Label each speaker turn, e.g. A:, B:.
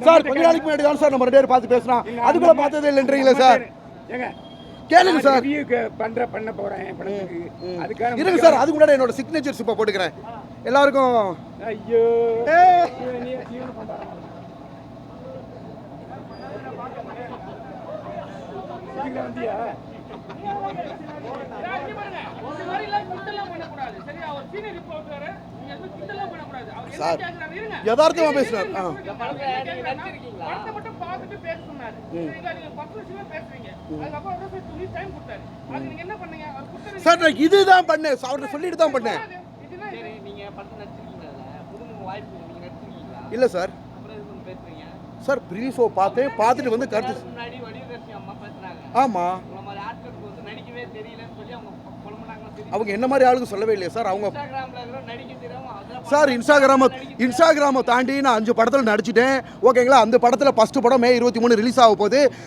A: Sir கொஞ்ச நாளைக்கு முன்னாடி தான் சார் நம்ம 2 பேரும் பார்த்து பேசுறோம், அதுக்குள்ள பார்த்ததே இல்லைன்றீங்களா சார்? கேளுங்க சார்.
B: பண்ண போறேன் படத்துக்கு, அதுக்காக
A: இருங்க சார், அதுக்கு முன்னாடி என்னோட சிக்னேச்சர்ஸ் இப்போ போட்டுக்கிறேன் எல்லாருக்கும்.
B: ஐயோ வந்தியா
A: சார் யதார்த்தமா பேசுறாரு. சார் நான் இதுதான் பண்ணேன், அவர்கிட்ட சொல்லிட்டு தான் பண்ணேன். இல்ல சார், சார் ப்ரீ ஷோ பார்த்தேன், பார்த்துட்டு வந்து கருத்து. ஆமா, அவங்க என்ன மாதிரி ஆளுக்கு சொல்லவே இல்லையா சார்? அவங்க சார் இன்ஸ்டாகிராமை தாண்டி நான் 5 படத்தில் நடிச்சிட்டேன், ஓகேங்களா? அந்த படத்தில் ஃபர்ஸ்ட் படம் மே 23 ரிலீஸ் ஆக போகுது.